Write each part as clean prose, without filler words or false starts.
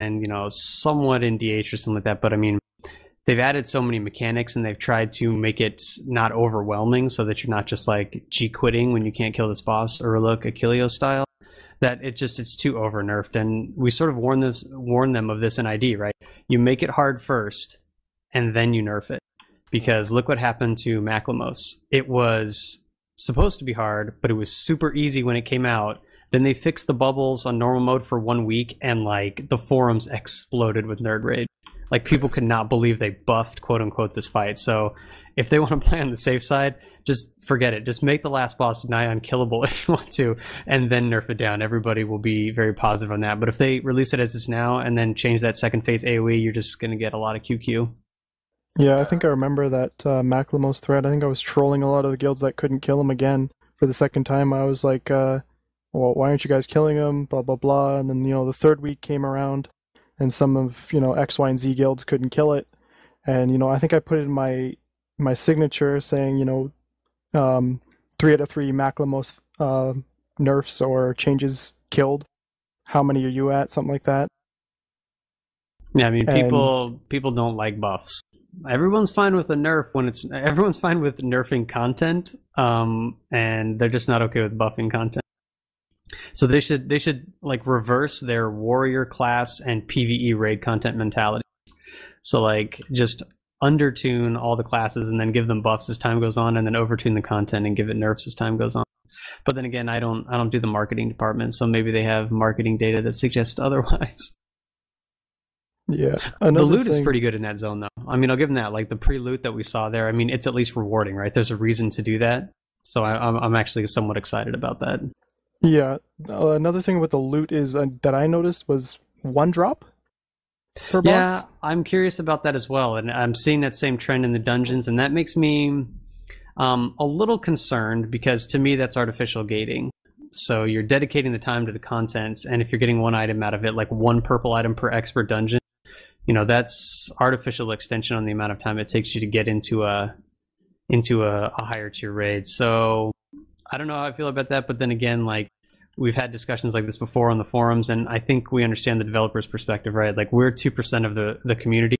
and somewhat in DH or something like that. But I mean, they've added so many mechanics and they've tried to make it not overwhelming so that you're not just like G quitting when you can't kill this boss or look Achilleo style. That it's too over nerfed, and we sort of warn them of this in ID, right? You make it hard first, and then you nerf it, because look what happened to Macklemose. It was supposed to be hard, but it was super easy when it came out. Then they fixed the bubbles on normal mode for 1 week, and like the forums exploded with nerd rage. Like people could not believe they buffed quote unquote this fight. So if they want to play on the safe side, just forget it. Just make the last boss nigh unkillable if you want to, and then nerf it down. Everybody will be very positive on that. But if they release it as it's now and then change that second phase AoE, you're just going to get a lot of QQ. Yeah, I think I remember that Macklemose thread. I think I was trolling a lot of the guilds that couldn't kill him again for the second time. I was like, well, why aren't you guys killing him? Blah, blah, blah. And then, the third week came around and some of, X, Y, and Z guilds couldn't kill it. And, I think I put it in my signature saying, 3 out of 3 Macklemose nerfs or changes killed. How many are you at? Something like that. Yeah, I mean, people don't like buffs. Everyone's fine with a nerf when everyone's fine with nerfing content, and they're just not okay with buffing content. So they should like reverse their warrior class and PvE raid content mentality. So like just undertune all the classes and then give them buffs as time goes on, and then overtune the content and give it nerfs as time goes on. But then again, I don't do the marketing department, so maybe they have marketing data that suggests otherwise. Yeah, the loot is pretty good in that zone, though. I mean, I'll give them that. Like the pre-loot that we saw there, I mean, it's at least rewarding, right? There's a reason to do that, so I'm actually somewhat excited about that. Yeah, another thing with the loot is that I noticed was 1 drop per boss. Yeah, I'm curious about that as well, and I'm seeing that same trend in the dungeons, and that makes me a little concerned, because to me that's artificial gating. So you're dedicating the time to the contents, and if you're getting 1 item out of it, like 1 purple item per expert dungeon, that's artificial extension on the amount of time it takes you to get into a higher tier raid. So I don't know how I feel about that, but then again, like we've had discussions like this before on the forums, and I think we understand the developer's perspective, right? Like we're 2% of the community,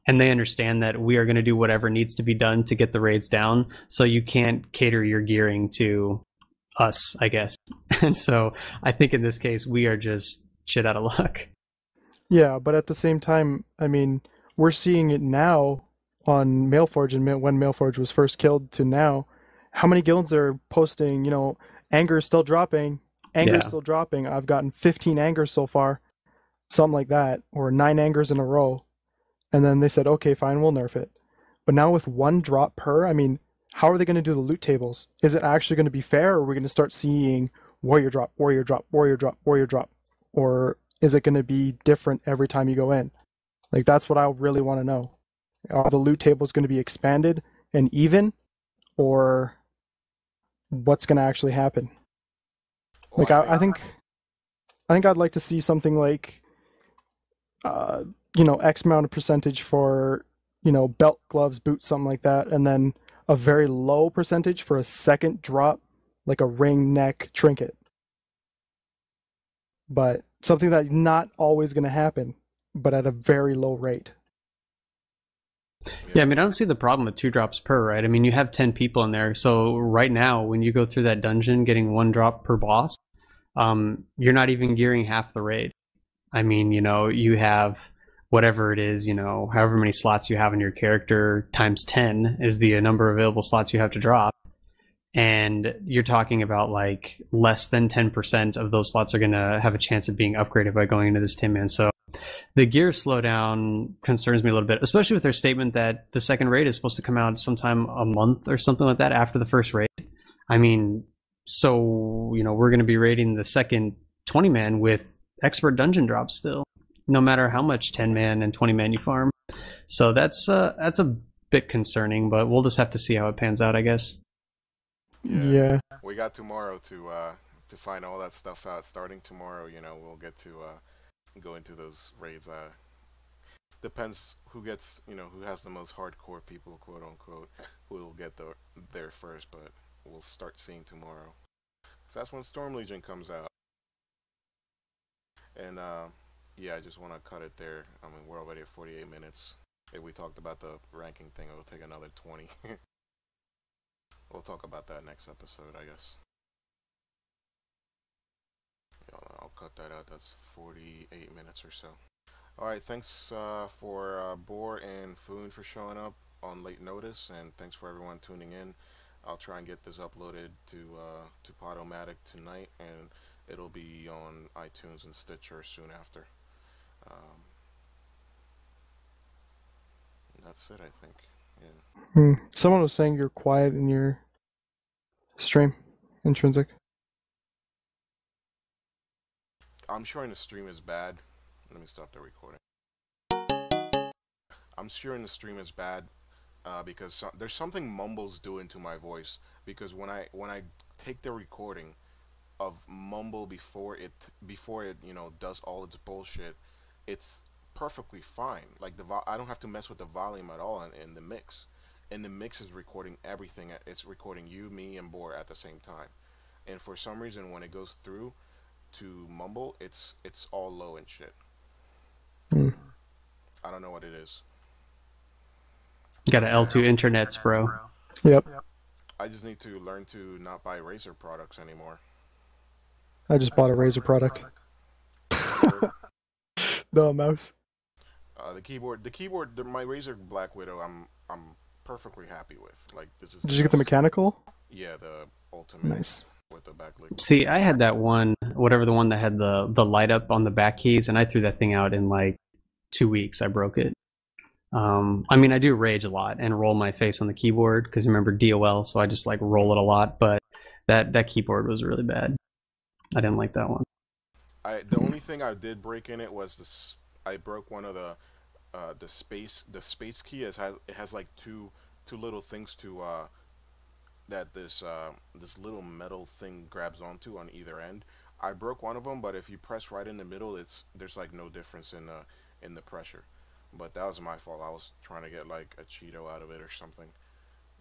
and they understand that we are going to do whatever needs to be done to get the raids down. So you can't cater your gearing to us, I guess. And so I think in this case, we are just shit out of luck. Yeah, but at the same time, I mean, we're seeing it now on Mailforge, and when Mailforge was first killed to now, how many guilds are posting, anger is still dropping, anger is still dropping. I've gotten 15 angers so far, something like that, or 9 angers in a row. And then they said, okay, fine, we'll nerf it. But now with 1 drop per, I mean, how are they going to do the loot tables? Is it actually going to be fair, or are we going to start seeing warrior drop, warrior drop, warrior drop, warrior drop? Or is it going to be different every time you go in? Like, that's what I really want to know. Are the loot tables going to be expanded and even, or what's going to actually happen? Like, I think I'd like to see something like, X amount of percentage for, belt, gloves, boots, something like that, and then a very low percentage for a second drop, like a ring, neck, trinket. But something that's not always going to happen, but at a very low rate. Yeah, I mean, I don't see the problem with 2 drops per, right? I mean, you have 10 people in there, so right now, when you go through that dungeon getting 1 drop per boss, you're not even gearing half the raid. I mean, you have whatever it is, however many slots you have in your character times 10 is the number of available slots you have to drop. And you're talking about like less than 10% of those slots are going to have a chance of being upgraded by going into this Tin Man. So the gear slowdown concerns me a little bit, especially with their statement that the second raid is supposed to come out sometime a month or something like that after the first raid. I mean, so, we're going to be raiding the second 20-man with expert dungeon drops still, no matter how much 10-man and 20-man you farm. So that's a bit concerning, but we'll just have to see how it pans out, I guess. Yeah. We got tomorrow to find all that stuff out. Starting tomorrow, we'll get to go into those raids. Depends who gets, who has the most hardcore people, quote unquote, who will get there first. But we'll start seeing tomorrow. So that's when Storm Legion comes out. And yeah, I just want to cut it there. I mean, we're already at 48 minutes. If we talked about the ranking thing, it'll take another 20. We'll talk about that next episode, I guess. Yeah, I'll cut that out. That's 48 minutes or so. Alright, thanks for Boar and Foon for showing up on late notice, and thanks for everyone tuning in. I'll try and get this uploaded to Podomatic tonight, and it'll be on iTunes and Stitcher soon after. That's it, I think. Yeah. Someone was saying you're quiet in your stream, Intrinsic. I'm sure the stream is bad. Let me stop the recording. I'm sure the stream is bad because there's something Mumble's doing to my voice. Because when I take the recording of Mumble before it does all its bullshit, it's perfectly fine. Like I don't have to mess with the volume at all in the mix. And the mix is recording everything. It's recording you, me, and Boar at the same time. And for some reason, when it goes through to Mumble, it's all low and shit. I don't know what it is. You got a L2 internets, bro. Yep. I just need to learn to not buy Razer products anymore. I just bought a Razer product. No, mouse. The keyboard, my Razer Black Widow, I'm perfectly happy with. Like, this is. Did you get the mechanical? Yeah, the ultimate. Nice. With the backlit. See, I had that one, whatever the one that had the light up on the back keys, and I threw that thing out in like 2 weeks. I broke it. I mean, I do rage a lot and roll my face on the keyboard because remember DOL, so I just like roll it a lot. But that keyboard was really bad. I didn't like that one. The only thing I did break in it was this. I broke one of the space key. It has like two little things to that this little metal thing grabs onto on either end. I broke one of them, but if you press right in the middle, there's like no difference in the pressure. But that was my fault. I was trying to get like a Cheeto out of it or something.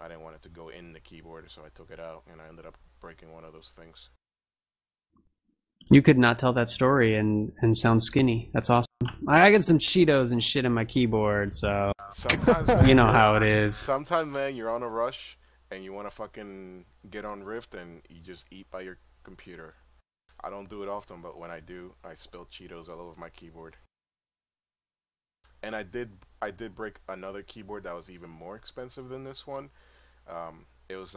I didn't want it to go in the keyboard, so I took it out, and I ended up breaking one of those things. You could not tell that story and sound skinny. That's awesome. I got some Cheetos and shit in my keyboard, so sometimes, man, you know how it is. Sometimes, man, you're on a rush and you want to fucking get on Rift and you just eat by your computer. I don't do it often, but when I do, I spill Cheetos all over my keyboard. And I did break another keyboard that was even more expensive than this one. It was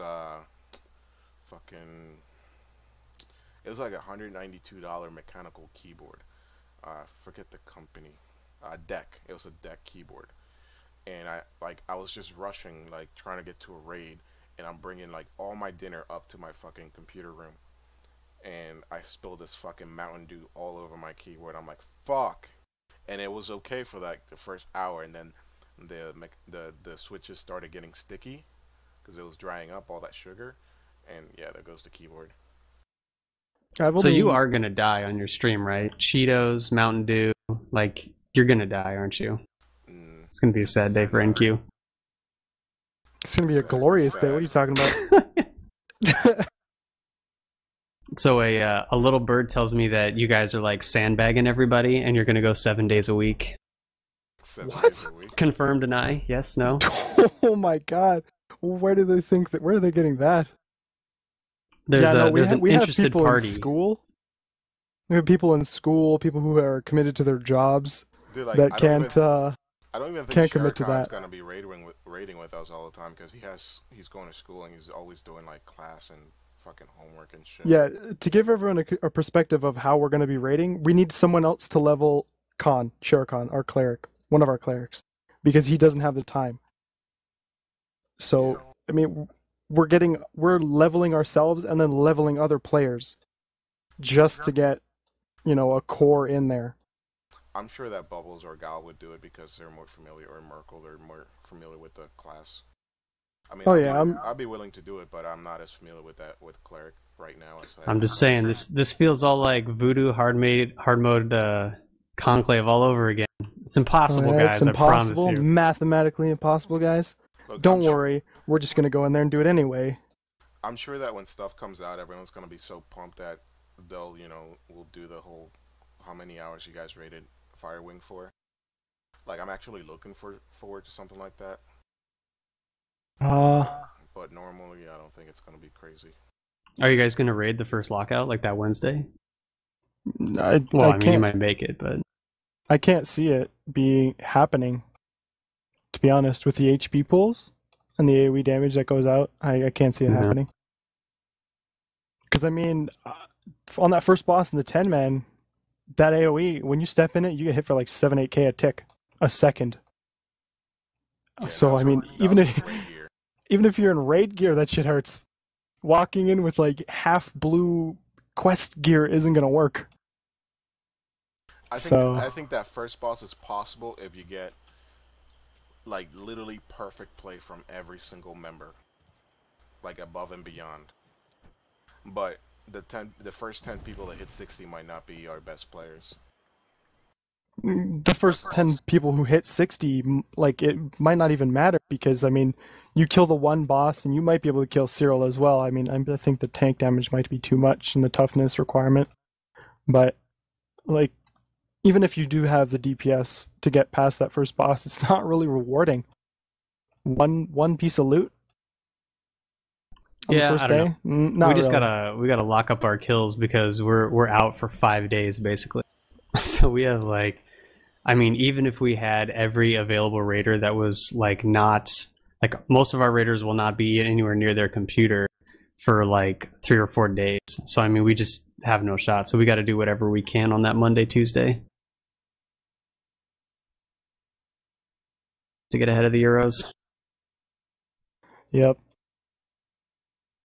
it was like $192 mechanical keyboard. Forget the company. Deck. It was a Deck keyboard. And I was just rushing, like trying to get to a raid, and I'm bringing like all my dinner up to my fucking computer room, and I spilled this fucking Mountain Dew all over my keyboard. I'm like, fuck. And it was okay for like the first hour, and then the switches started getting sticky because it was drying up all that sugar, and yeah, there goes the keyboard. So you are gonna die on your stream, right? Cheetos, Mountain Dew, like you're gonna die, aren't you? It's gonna be a sad day for NQ. It's gonna be a glorious day. What are you talking about? So a little bird tells me that you guys are like sandbagging everybody, and you're gonna go 7 days a week. 7 What? days a week? Confirm, deny? Yes, no? Oh my god! Where do they think that? Where are they getting that? There's an we interested have people party. in school. We have people in school, people who are committed to their jobs. Dude, like, that I don't even think can't commit to Sharakan's that. gonna be raiding with us all the time because he's going to school and he's always doing like class and fucking homework and shit. Yeah, to give everyone a perspective of how we're going to be raiding, we need someone else to level Sharakan, our cleric, one of our clerics, because he doesn't have the time. So, I mean, we're leveling ourselves and then leveling other players just to get, a core in there. I'm sure that Bubbles or Gal would do it because they're more familiar, or Merkel, they're more familiar with the class. I mean, I'd be willing to do it, but I'm not as familiar with cleric right now. I'm just saying, this feels all like voodoo hard mode conclave all over again. It's impossible, guys. It's impossible, I promise you. Mathematically impossible, guys. Look, Don't worry, we're just gonna go in there and do it anyway. I'm sure that when stuff comes out, everyone's gonna be so pumped that they'll, we'll do the whole how many hours you guys rated Firewing for. Like, I'm actually looking forward to something like that. But normally, I don't think it's gonna be crazy. Are you guys gonna raid the first lockout like that Wednesday? I mean, you might make it, but I can't see it be happening. To be honest, with the HP pools and the AoE damage that goes out, I can't see it happening. Because I mean, on that first boss in the 10-man, that AoE, when you step in it, you get hit for like 7-8k a tick a second. Yeah, so I mean, even if you're in raid gear, that shit hurts. Walking in with like half blue quest gear isn't gonna work. I think that first boss is possible if you get like literally perfect play from every single member, like above and beyond. But the first 10 people that hit 60 might not be our best players. The first 10 people who hit 60, like, it might not even matter, because I mean, you kill the one boss and you might be able to kill Cyril as well. I mean, I think the tank damage might be too much in the toughness requirement, but like, even if you do have the DPS to get past that first boss, it's not really rewarding. One piece of loot on the first day? We just gotta lock up our kills because we're out for 5 days basically. So we have like, I mean, even if we had every available raider that was like not like, most of our raiders will not be anywhere near their computer for like 3 or 4 days. So I mean, we just have no shot. So we got to do whatever we can on that Monday, Tuesday to get ahead of the Euros. Yep.